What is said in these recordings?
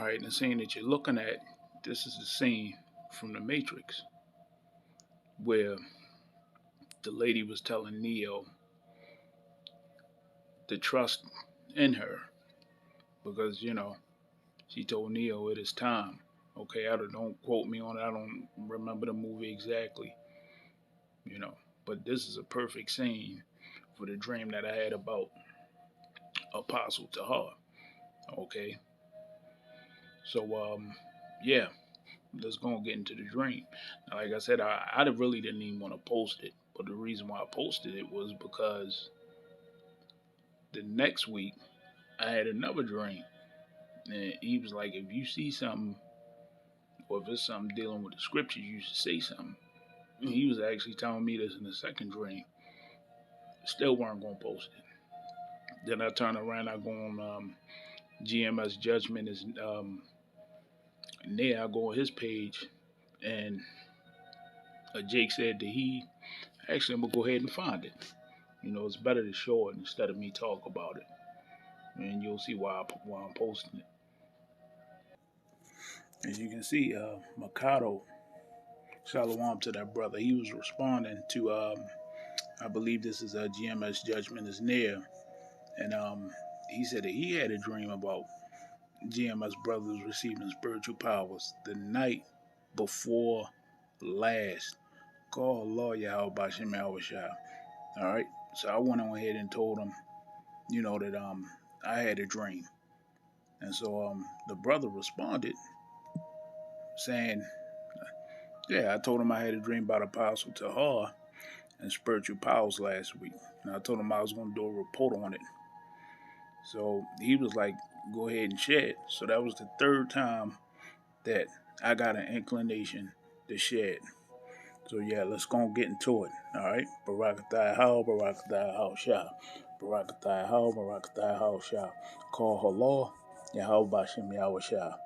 All right, and the scene that you're looking at, this is the scene from The Matrix where the lady was telling Neo to trust in her because, she told Neo it is time. Okay, don't quote me on it. I don't remember the movie exactly, you know, but this is a perfect scene for the dream that I had about Apostle Tahar. Okay, so yeah, let's go and get into the dream. Now, like I said, I really didn't even want to post it, but the reason why I posted it was because the next week I had another dream, and he was like, if you see something, or if it's something dealing with the scriptures, you should say something. And he was actually telling me this in the second dream. Still weren't gonna post it. Then I turn around, I go on GMS Judgment is and there I go on his page, and Jake said that he actually I'm gonna go ahead and find it. It's better to show it instead of me talk about it, and you'll see why I'm posting it. As you can see, Mikado, Shalom to that brother. He was responding to, I believe this is a GMS Judgment is near, and he said that he had a dream about GMS brothers receiving spiritual powers the night before last. Call lawyer Yahweh Bashem Yahushua. All right. So I went on ahead and told him, that I had a dream. And so the brother responded saying, yeah, I told him I had a dream about Apostle Tahar and spiritual powers last week. And I told him I was going to do a report on it. So he was like, go ahead and share it. So that was the third time that I got an inclination to share it. So yeah, let's go and get into it. All right. Barakatai How, Barakatai How Shah. Barakatai How, Barakatai How Shah. Call her law, Yahweh Bashem Yahweh Shah.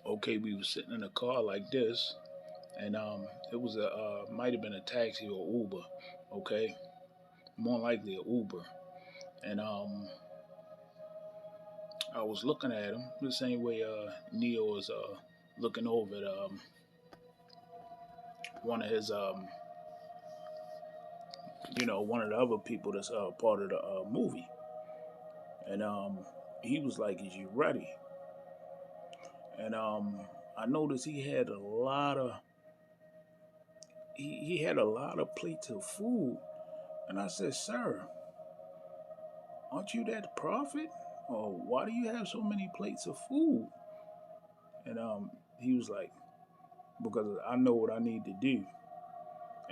Okay, we were sitting in a car like this, and it was might have been a taxi or Uber. Okay, more likely a Uber, and I was looking at him the same way Neo was looking over at one of his one of the other people that's part of the movie, and he was like, "Is you ready?" And I noticed he had a lot of plates of food, and I said, "Sir, aren't you that prophet? Or why do you have so many plates of food?" And he was like, "Because I know what I need to do."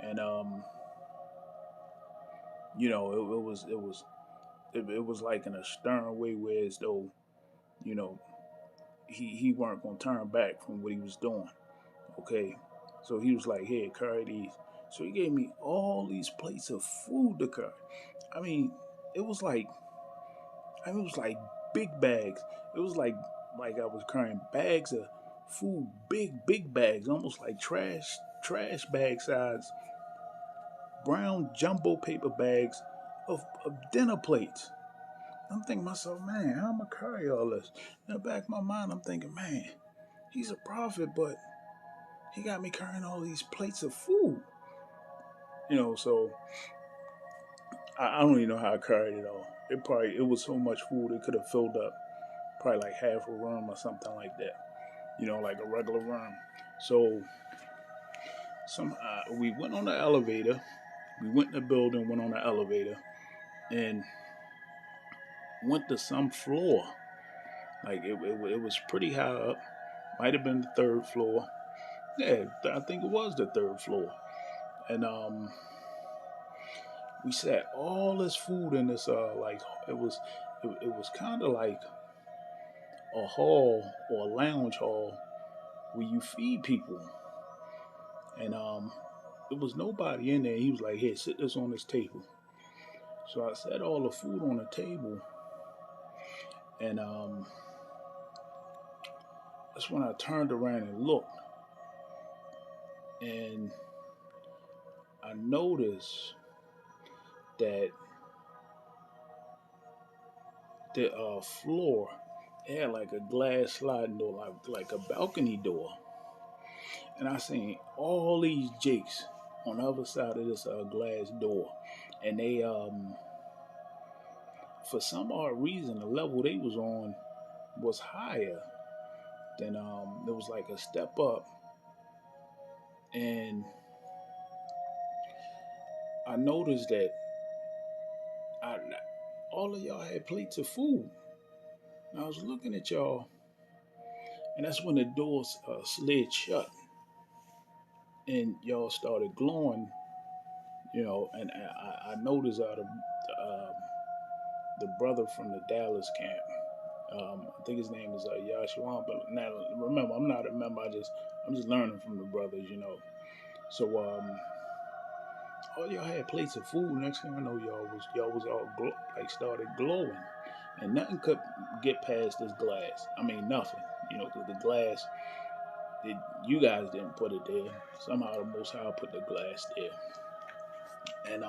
And it was like in a stern way, where as though you know he weren't gonna turn back from what he was doing. Okay, so he was like, "Here, carry these." So he gave me all these plates of food to carry. I mean, it was like it was like big bags. It was like I was carrying bags of food, big bags, almost like trash bag size, brown jumbo paper bags of dinner plates. I'm thinking to myself, man, how am I carry all this? In the back of my mind, I'm thinking, man, he's a prophet, but he got me carrying all these plates of food. So I don't even know how I carried it all. It was so much food it could have filled up probably like half a room or something like that. Like a regular room. So we went on the elevator. We went in the building, went on the elevator, and went to some floor. Like it was pretty high up. Might have been the third floor. Yeah, I think it was the third floor. And we sat all this food in this like it was kind of like a hall or a lounge hall where you feed people. And there was nobody in there. He was like, "Here, sit this on this table." So I set all the food on the table, and that's when I turned around and looked, and I noticed that the floor, it had like a glass sliding door, like a balcony door. And I seen all these jakes on the other side of this glass door. And they, for some odd reason, the level they was on was higher than, there was like a step up. And I noticed that I, all of y'all had plates of food. And I was looking at y'all, and that's when the doors slid shut, and y'all started glowing, And I noticed the brother from the Dallas camp. I think his name is Yashuan, but now remember, I'm not a member. I'm just learning from the brothers. So all y'all had plates of food. Next thing I know, y'all was all like started glowing, and nothing could get past this glass. I mean, nothing. Because the glass, you guys didn't put it there. Somehow the Most High put the glass there, and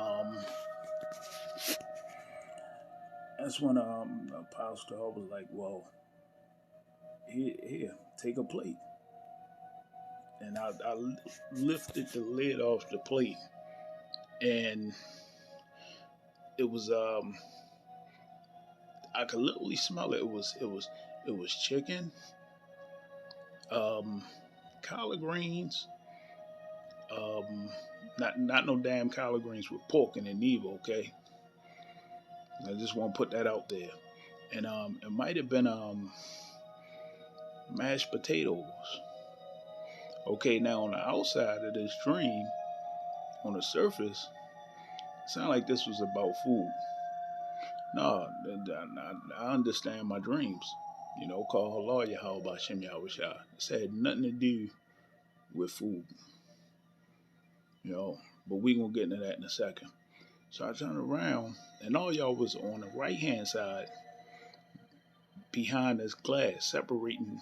that's when Apostle Tahar was like, "Well, here, take a plate." And I lifted the lid off the plate, and it was I could literally smell it. It was chicken, um, collard greens, um, not no damn collard greens with pork in it neither. Okay, I just want to put that out there. And it might have been mashed potatoes. Okay, now on the outside of this dream, on the surface, it sounded like this was about food. No, I understand my dreams. Call halal Yahweh Shem Yahushua. This had nothing to do with food, you know. But we gonna get into that in a second. So I turned around, and all y'all was on the right hand side, behind this glass, separating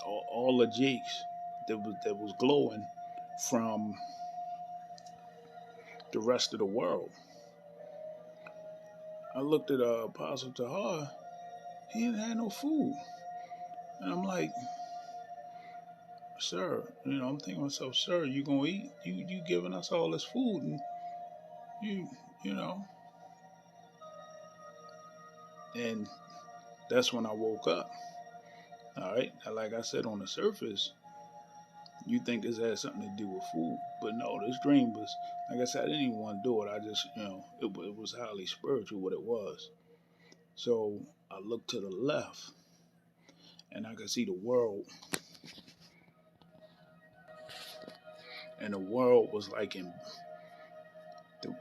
all the jakes that was glowing from the rest of the world. I looked at Apostle Tahar. He didn't have no food, and I'm like, sir, I'm thinking to myself, sir, you gonna eat? You giving us all this food, and you you know, and that's when I woke up. All right, now, like I said, on the surface, you think this has something to do with food, but no, this dream was, like I said, I didn't even want to do it. I just, it was highly spiritual what it was. So I looked to the left, and I could see the world, and the world was like in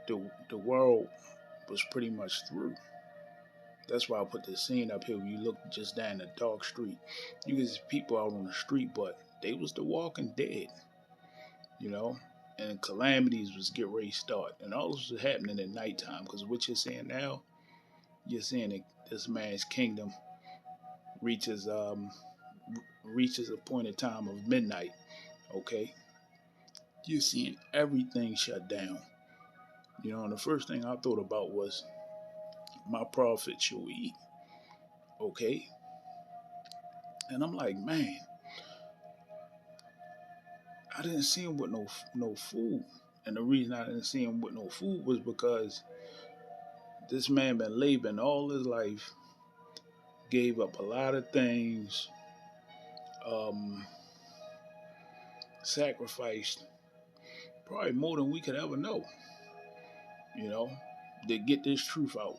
the world was pretty much through. That's why I put the scene up here. When you look just down the dark street, you can see people out on the street, but they was the walking dead, you know. And calamities was get ready to start, and all this was happening at nighttime. Because what you're seeing now, you're seeing that this man's kingdom reaches reaches a point in time of midnight. Okay, you're seeing everything shut down. And the first thing I thought about was my prophet shall eat. Okay, and I'm like, man, I didn't see him with no food, and the reason I didn't see him with no food was because this man been laboring all his life, gave up a lot of things, um, sacrificed probably more than we could ever know, you know, to get this truth out,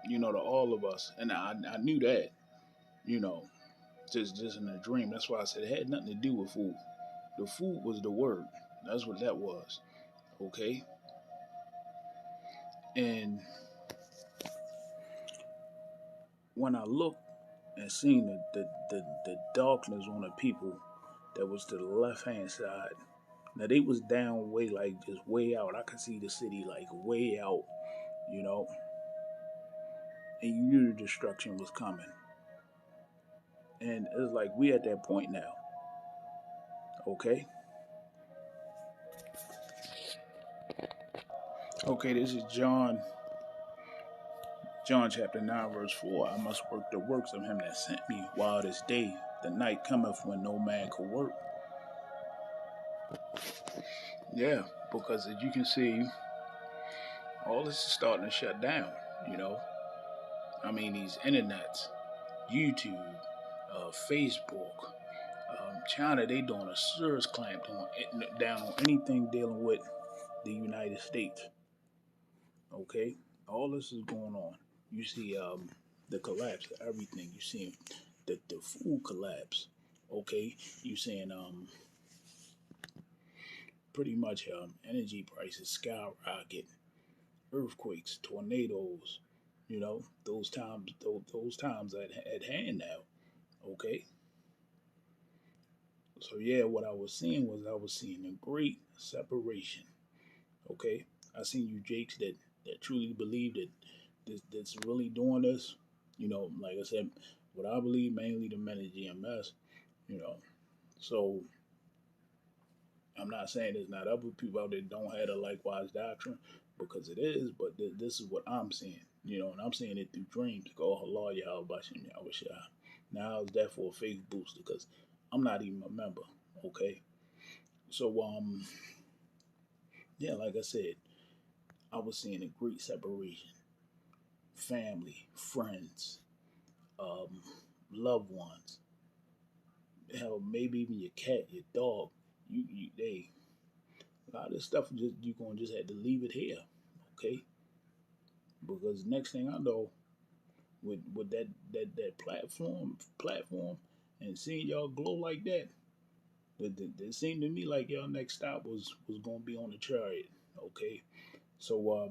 to all of us, and I knew that, you know, just in a dream. That's why I said it had nothing to do with food. The food was the word. That's what that was. Okay, and when I looked and seen the darkness on the people that was to the left hand side. Now they was down way, like just way out. I could see the city like way out, you know, and you knew the destruction was coming. And it's like we at that point now. Okay. Okay, this is John John chapter 9, verse 4, I must work the works of him that sent me while it is day. The night cometh when no man can work. Yeah, because as you can see, all this is starting to shut down, you know. I mean, these internets, YouTube, Facebook, China, they doing a serious clamp down on anything dealing with the United States. Okay, all this is going on. You see the collapse of everything. You see the food collapse. Okay, you seeing pretty much energy prices skyrocket, earthquakes, tornadoes. You know those times at hand now. Okay, so yeah, what I was seeing was a great separation. Okay, I seen you Jakes that truly believe that that's really doing this. You know, like I said, what I believe mainly the men of GMS. You know, so I'm not saying there's not other people out there that don't have a likewise doctrine because it is, but this is what I'm seeing. You know, and I'm seeing it through dreams. Go, Allah, Yahweh, Bashim, Yahweh Shah. Now it's that for a faith booster because I'm not even a member. Okay, so yeah, like I said, I was seeing a great separation. Family, friends, um, loved ones, hell, maybe even your cat, your dog. They a lot of this stuff just you gonna just have to leave it here, okay? Because next thing I know, with that platform, and seeing y'all glow like that, it seemed to me like y'all next stop was gonna be on the chariot, okay? So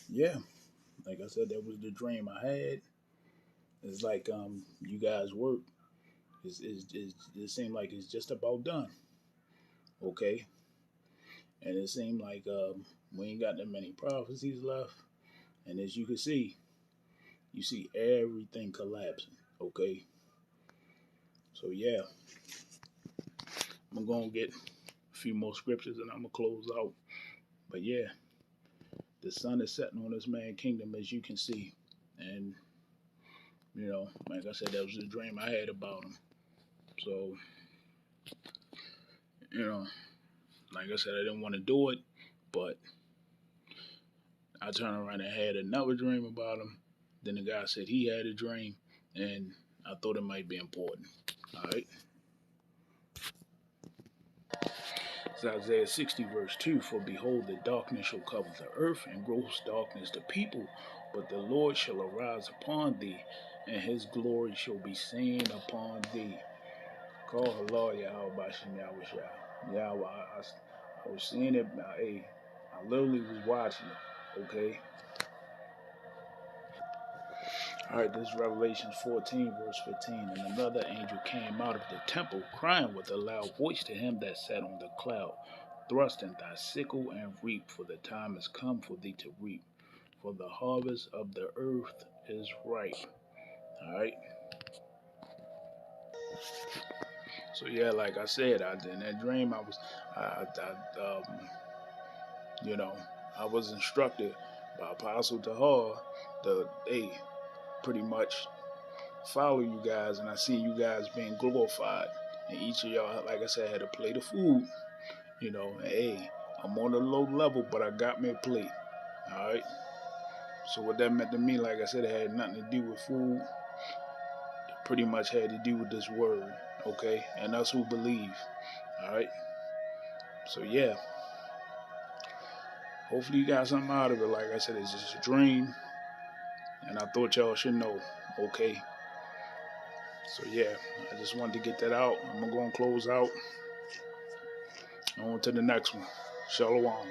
yeah, like I said, that was the dream I had. It's like you guys work. It seemed like it's just about done, okay? And it seemed like we ain't got that many prophecies left. And as you can see, you see everything collapsing. Okay, so yeah, I'm gonna get a few more scriptures and I'm gonna close out. But yeah, the sun is setting on this man kingdom, as you can see, and you know, like I said, that was a dream I had about him. So you know, like I said, I didn't want to do it, but I turned around and had another dream about him. Then the guy said he had a dream, and I thought it might be important. All right. It's Isaiah 60, verse 2. For behold, the darkness shall cover the earth, and gross darkness the people. But the Lord shall arise upon thee, and his glory shall be seen upon thee. Call her Lord Yahweh Bashim Yahweh Shah. Yahweh, I was seeing it. I literally was watching it. Okay. All right, this is Revelation 14, verse 15. And another angel came out of the temple, crying with a loud voice to him that sat on the cloud, thrust in thy sickle and reap, for the time is come for thee to reap, for the harvest of the earth is ripe. All right. So yeah, like I said, in that dream, you know, I was instructed by Apostle Tahar to, hey, pretty much follow you guys, and I see you guys being glorified. And each of y'all, like I said, had a plate of food. You know, and, hey, I'm on a low level, but I got me a plate. All right. So what that meant to me, like I said, it had nothing to do with food. It pretty much had to do with this word, okay, and us who believe. All right. So yeah, hopefully you got something out of it. Like I said, it's just a dream, and I thought y'all should know, okay. So yeah, I just wanted to get that out. I'm gonna go and close out. On to the next one. Shalom.